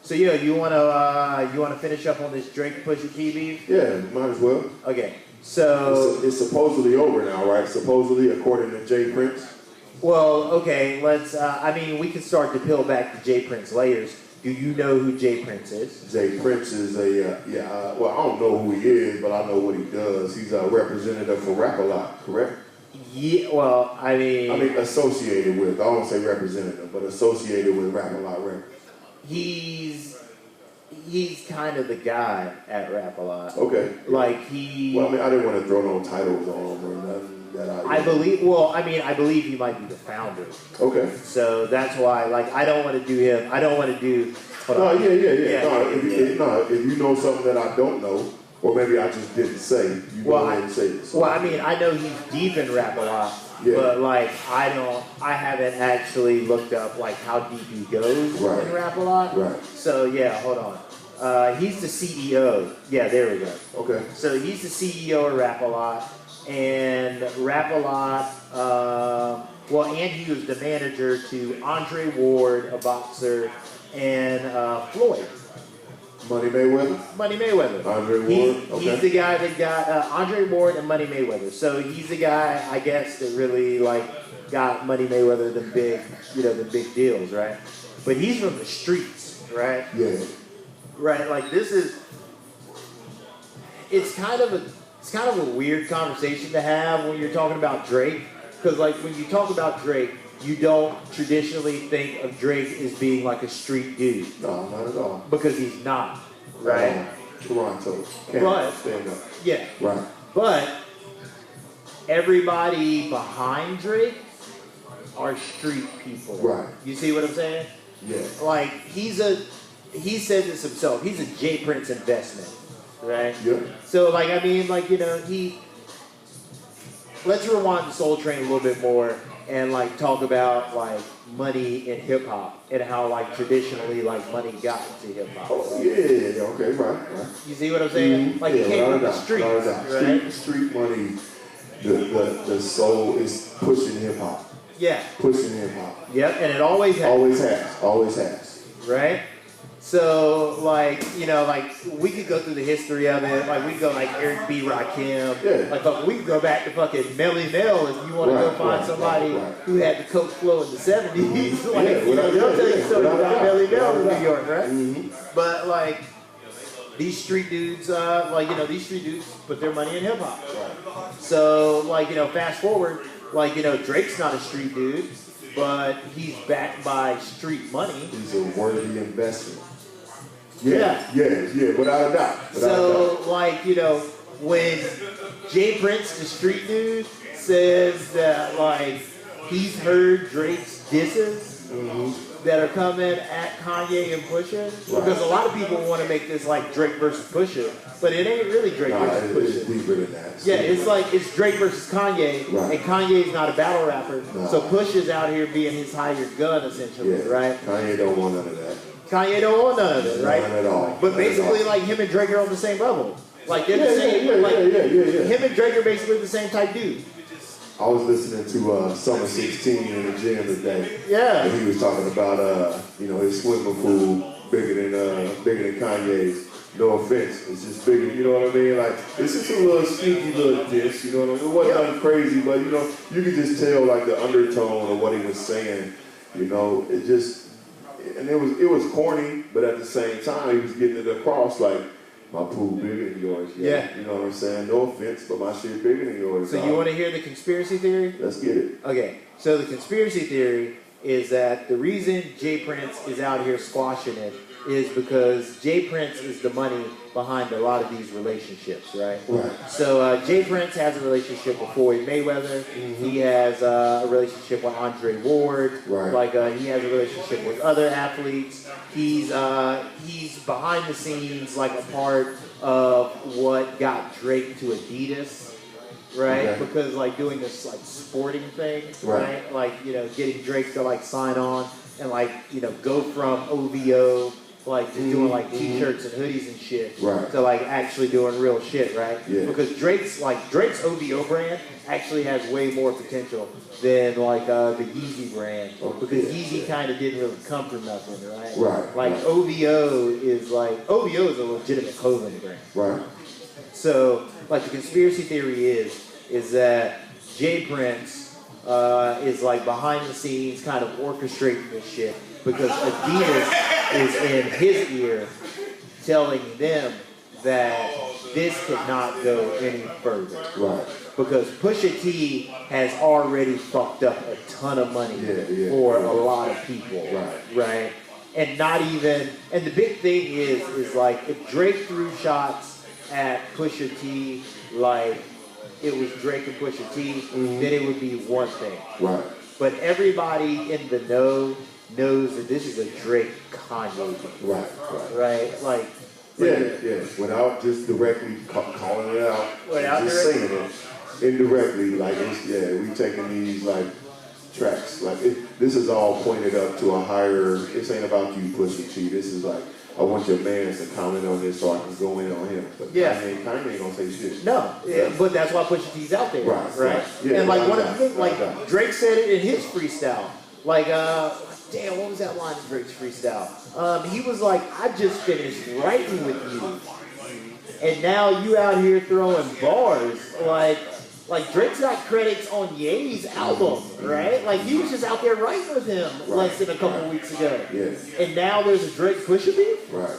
So yeah, you wanna finish up on this Drake Pusha T beef? Yeah, might as well. Okay. So it's supposedly over now, right? Supposedly, according to Jay Prince. well, okay. Let's. I mean, we can start to peel back the Jay Prince layers. Do you know who Jay Prince is? Jay Prince is well, I don't know who he is, but I know what he does. He's a representative for Rap-A-Lot, correct? Yeah. Well, I mean associated with. I don't say representative, but associated with Rap-A-Lot Records. He's kind of the guy at Rap-A-Lot. Okay. Like he. Well, I mean, I didn't want to throw no titles on him or nothing. I believe. Well, I mean, I believe he might be the founder. Okay. So that's why, like, I don't want to do him. I don't want to do. No, yeah. If you know something that I don't know, or maybe I just didn't say, you go ahead and say it. So. Well, I mean, I know he's deep in Rap-A-Lot, but like, I haven't actually looked up like how deep he goes in Rap-A-Lot. Right. So yeah, hold on. He's the CEO. Yeah, there we go. Okay. So he's the CEO of Rap-A-Lot. And Rap-A-Lot, and he was the manager to Andre Ward, a boxer, and Floyd. Money Mayweather. Andre Ward. Okay. He's the guy that got Andre Ward and Money Mayweather. So he's the guy, I guess, that really got Money Mayweather the big deals, right? But he's from the streets, right? Yeah. Right. Like it's kind of a weird conversation to have when you're talking about Drake, because like when you talk about Drake, you don't traditionally think of Drake as being like a street dude. No, not at all. Because he's not, right? Toronto. But stand up. Yeah. Right. But everybody behind Drake are street people. Right. You see what I'm saying? Yeah. Like he said this himself. He's a Jay Prince investment. Right? Yeah. So, like, I mean, like, let's rewind the Soul Train a little bit more and, like, talk about, like, money in hip-hop and how, like, traditionally, like, money got into hip-hop. Oh, yeah, okay, right. You see what I'm saying? Mm-hmm. Like, it came from the streets, right? Street money, the soul is pushing hip-hop. Yeah. Pushing hip-hop. Yep, and it always has. Always has. Right? So, like, we could go through the history of it. Like, we could go, like, Eric B. Rakim. Yeah. Like, we could go back to fucking Melly Mel if you want to go find somebody who had the coke flow in the 70s. Like, they'll tell you stories about Melly Mel in New York, right? Mm-hmm. But, like, these street dudes, these street dudes put their money in hip-hop. Right. So, like, fast forward, like, Drake's not a street dude, but he's backed by street money. He's a worthy investment. Yeah, without a doubt. Like, when Jay Prince, the street dude, says that, like, he's heard Drake's disses that are coming at Kanye and Pusha, because a lot of people want to make this like Drake versus Pusha, but it ain't really Drake versus Pusha. It's deeper than that. Yeah, it's Drake versus Kanye, and Kanye's not a battle rapper, so Pusha's out here being his hired gun, essentially, right? Kanye don't want none of that. Kanye don't want none of it, right? None at all. But basically, like, him and Drake are on the same level. Like, they're the same. Him and Drake are basically the same type dude. I was listening to Summer 16 in the gym today. Yeah. And he was talking about, his swimming pool bigger than Kanye's. No offense, it's just bigger. You know what I mean? Like, this is a little sneaky little diss. You know what I mean? It wasn't nothing crazy, but you could just tell like the undertone of what he was saying. It just. And it was corny, but at the same time, he was getting it across like, my pool bigger than yours. Yeah. You know what I'm saying? No offense, but my shit bigger than yours. So you want to hear the conspiracy theory? Let's get it. Okay. So the conspiracy theory is that the reason Jay Prince is out here squashing it is because Jay Prince is the money behind a lot of these relationships, right? Right. So Jay Prince has a relationship with Floyd Mayweather. Mm-hmm. He has a relationship with Andre Ward. Right. Like he has a relationship with other athletes. He's behind the scenes, like a part of what got Drake to Adidas. Right, okay. Because like doing this like sporting thing, right? Like getting Drake to like sign on and like go from OVO like just doing like t-shirts and hoodies and shit, Right. to like actually doing real shit, right? Yeah. Because Drake's OVO brand actually has way more potential than like the Yeezy brand, because Yeezy kind of didn't really come from nothing, right? Right. Like OVO is a legitimate clothing brand. Right. So like the conspiracy theory is that Jay Prince is like behind the scenes kind of orchestrating this shit, because Adidas is in his ear telling them that this cannot go any further. Right. Because Pusha T has already fucked up a ton of money for a lot of people. Right. And and the big thing is like, if Drake threw shots at Pusha T, like it was Drake and Pusha T, then it would be one thing. Right. But everybody in the know knows that this is a Drake Kanye thing. Right? Like, Yeah. Without just directly calling it out, just saying it indirectly, like we taking these like tracks, like this is all pointed up to a higher. This ain't about you, Pusha T. This is like, I want your mans to comment on this so I can go in on him. But Kanye ain't gonna say shit. No, but that's why Pusha T's out there, right? Yeah, and like one of the things, like Drake said it in his freestyle. Like, damn, what was that line in Drake's freestyle? He was like, I just finished writing with you, and now you out here throwing bars. Like Drake's got credits on Ye's album, right? Like he was just out there writing with him less than a couple weeks ago. Yeah. And now there's a Drake Pusha beef? Right.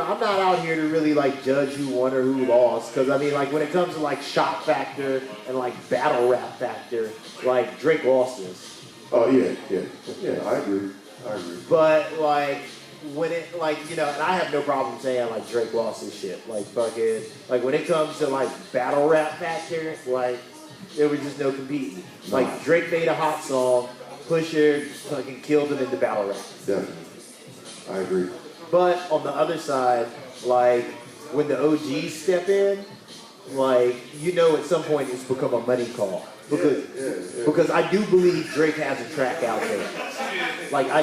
I'm not out here to really like judge who won or who lost, because I mean, like when it comes to like shock factor and like battle rap factor, like Drake lost this. Oh yeah, I agree. But like when it and I have no problem saying like Drake lost his shit. Like fucking, like when it comes to like battle rap factor, like there was just no competing. Like Drake made a hot song, Pusha fucking killed him in the battle rap. Definitely. I agree. But on the other side, like when the OGs step in, like at some point it's become a money call. Because I do believe Drake has a track out there. That's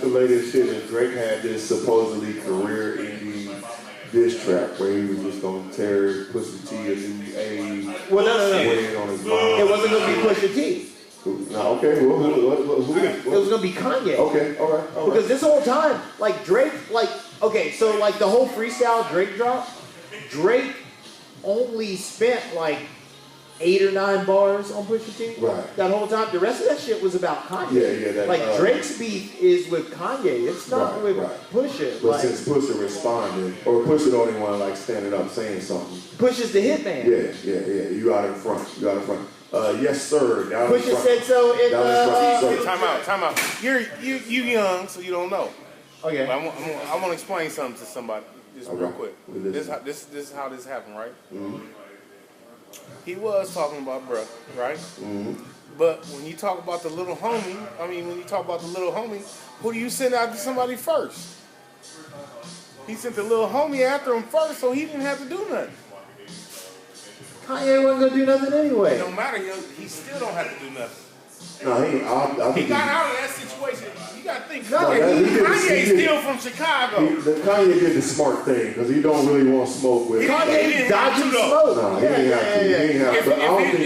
the latest shit. And Drake had this supposedly career-ending diss track where he was just gonna tear Pusha T a new A. Well, no. On his mom. It wasn't gonna be Pusha T. No, okay. Well, who? It was gonna be Kanye. Okay, all right. Because this whole time, like Drake, so like the whole freestyle Drake drop, Drake only spent like 8 or 9 bars on Pusha T. Right. That whole time. The rest of that shit was about Kanye. Yeah. Drake's beef is with Kanye. It's not with Pusha. But since Pusha responded, or Pusha the only one like standing up saying something. Pusha's the hitman. Yeah. You out in front. Yes, sir. Down Pusha said so in Time out. You young, so you don't know. Okay. But I want to explain something to somebody just real quick. This is how this happened, right? Mm-hmm. He was talking about bruh, right? Mm-hmm. But when you talk about the little homie, who do you send out to somebody first? He sent the little homie after him first, so he didn't have to do nothing. Kanye wasn't gonna do nothing anyway. It don't matter, he still don't have to do nothing. No, he got out of that situation. You got to think. Kanye's still from Chicago. Kanye did the smart thing because he don't really want smoke with. Kanye's dodging smoke. No, he didn't have to. He didn't have to. I don't think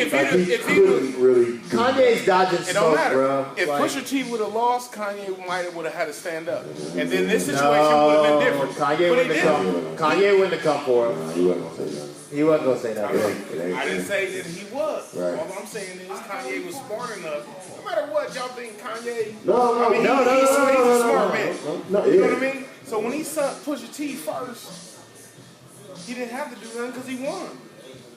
he couldn't really. Kanye's dodging smoke, it don't matter. Bro. If Pusha T would have lost, Kanye would have had to stand up, and then this situation would have been different. Kanye wouldn't have come for him. He wasn't gonna say nothing. He wasn't gonna say nothing. I didn't say that he was. Right. All I'm saying is Kanye was smart enough. No matter what y'all think, Kanye. No. He's a smart man. No, you know what I mean? So when he saw Pusha T first, he didn't have to do nothing because he won.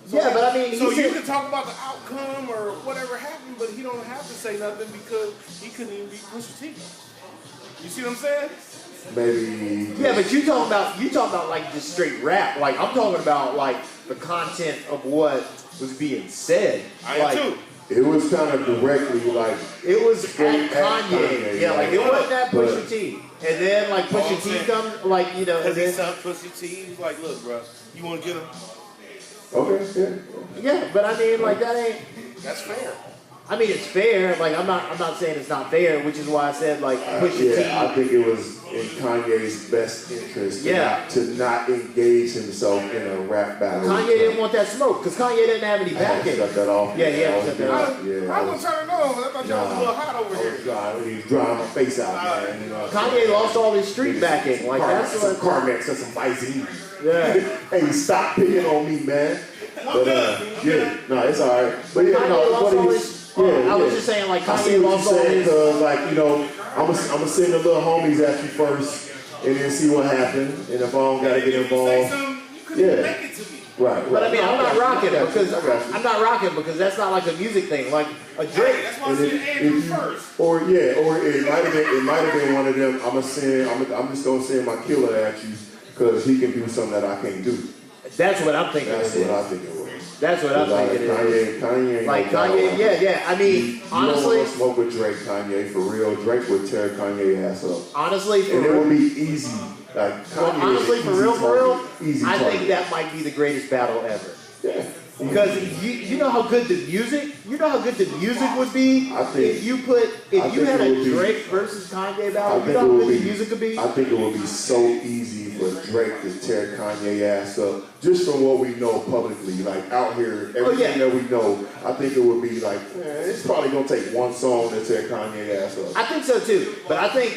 So yeah, but I mean, so you can talk about the outcome or whatever happened, but he don't have to say nothing because he couldn't even beat Pusha T. You see what I'm saying? Maybe. Yeah, but you talking about like just straight rap. Like I'm talking about like the content of what was being said. I am too. It was kind of directly like it was at Kanye. Yeah, like it wasn't at Pusha T. And then like Pusha T comes like because he saw Pusha T. He was like, look, bro, you want to get him? Okay. Yeah, but I mean like that ain't. That's fair. I mean, it's fair. Like, I'm not saying it's not fair, which is why I said, like, Pusha T. I think it was in Kanye's best interest to not engage himself in a rap battle. Kanye didn't want that smoke because Kanye didn't have any backing. Shut that off. Yeah, shut that off. I was gonna turn it on. I thought y'all was a little hot over here. God, he's drying my face out, man. You know, Kanye lost all his street backing. Like, that's some Carmex and some Visine. Yeah. Hey, stop picking on me, man. But it's all right. But yeah, I was just saying, like, Kanye lost all his. Like, you know, I'm gonna send the little homies at you first, and then see what happens. And if I don't gotta get involved, right. But I mean, I'm not rocking because that's not like a music thing. Like a Drake. That's why I said Andrew first. Or it might have been one of them. I'm just gonna send my killer at you because he can do something that I can't do. That's what I'm thinking. That's what I think it was. That's what I'm thinking. Kanye. Like Kanye, yeah. I mean, honestly, you don't smoke with Drake, Kanye for real. Drake would tear Kanye ass up. Honestly, and it would be easy. Like honestly, for real, easy I think that might be the greatest battle ever. Yeah. Because you know how good the music would be if you had a Drake versus Kanye battle. You know how good the music could be. I think it would be so easy for Drake to tear Kanye ass up just from what we know publicly, like out here, everything that we know. I think it would be like it's probably gonna take one song to tear Kanye ass up. I think so too, but I think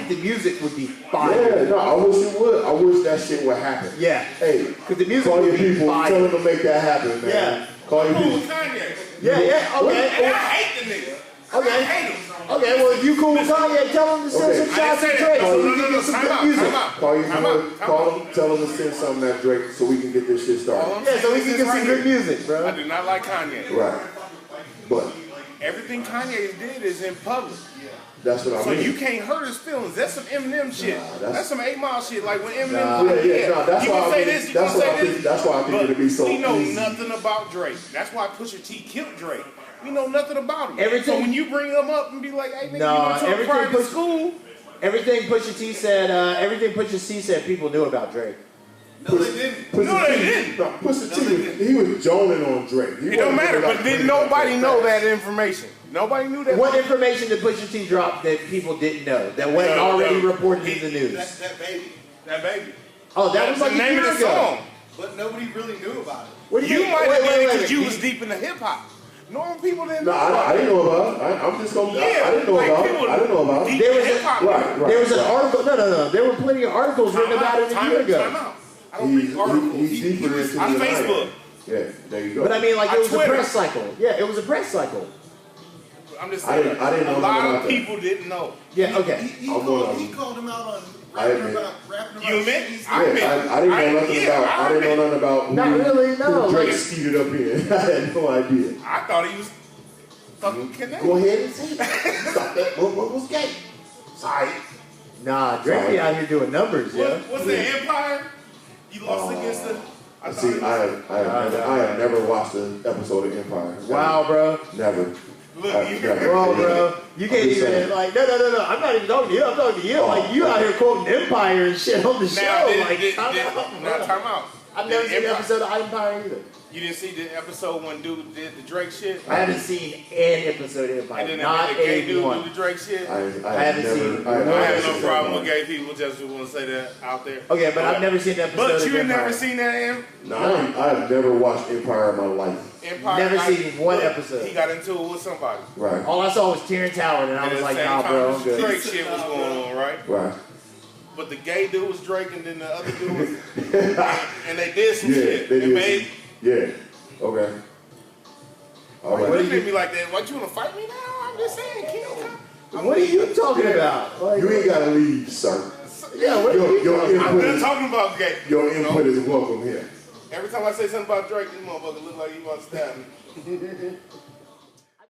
the music would be fire. Yeah, no, I wish it would. I wish that shit would happen. Yeah. Hey, because the music call would your be people, fire. tell them to make that happen, man. Yeah. Call your people. Kanye. Yeah, okay. And I hate the nigga. Okay. I hate him. Okay, well, if you cool with Kanye, tell him to send some shots to Drake so we can get some good music. Call them, tell them to send something at Drake so we can get this shit started. Yeah, so we can get some good music, bro. I do not like Kanye. Right. But everything Kanye did is in public. That's what I mean. So you can't hurt his feelings. That's some Eminem shit. That's some 8 Mile shit. Like when Eminem that's you why gonna say this, you gonna say this. That's why I think it'd be so we know easy. nothing about Drake. That's why Pusha T killed Drake. We know nothing about him. So when you bring him up and be like, hey, nigga, you went to a private school. Everything Pusha T said, people knew about Drake. No, they didn't. Pusha T, he was joning on Drake. It don't matter, but didn't nobody know that information? Nobody knew that. What information did Pusha T drop that people didn't know, that wasn't already reported in the news? That baby. Oh, that was like a year ago. But nobody really knew about it. You might have did it because you was deep into hip hop. Normal people didn't know about it. I didn't know about it. I'm just going to... I didn't know about it. I didn't know about it. There was an article... No. There were plenty of articles written about it a year ago. I don't read articles. He's deeper into on Facebook. Yeah, there you go. But I mean, like, it was a press cycle. Yeah, it was a press cycle. I'm just saying, I didn't know a lot of that. people didn't know. Yeah, okay. He called him out on rapping about You admit? I didn't know nothing about Not really, no. who Drake speeded up in. I had no idea. I thought he was fucking connected. Go ahead and say it. Stop that. What was gay? Sorry. Nah, Drake be out here doing numbers, yeah. What's the Empire? You lost against the... I have never watched an episode of Empire. Wow, bro. Never. Bro, you can't even, like, no, I'm not even talking to you, I'm talking to you. Like, you out here quoting Empire and shit on the show. Time out. I've never seen an episode of Empire either. You didn't see the episode when dude did the Drake shit? I haven't seen an episode of Empire. And then not the gay dude one. do the Drake shit? I haven't seen I have no problem with gay people, just want to say that out there. Okay, but I've never seen an episode of Empire. But you never seen that? No, I have never watched Empire in my life. Never seen one episode. He got into it with somebody. Right. All I saw was Terrence Howard, and I was like, nah, bro, I'm good. Drake shit was going on, right? Right. But the gay dude was Drake, and then the other dude was... and they did some shit. They did made... Yeah. Okay. All right. What do you make me like that? What, you want to fight me now? I'm just saying, kid. What are you talking about? Like, you ain't got to leave, sir. Yeah, what are you talking about? I'm done talking about gay. Your input is welcome here. Every time I say something about Drake, this motherfucker look like he about to stab me.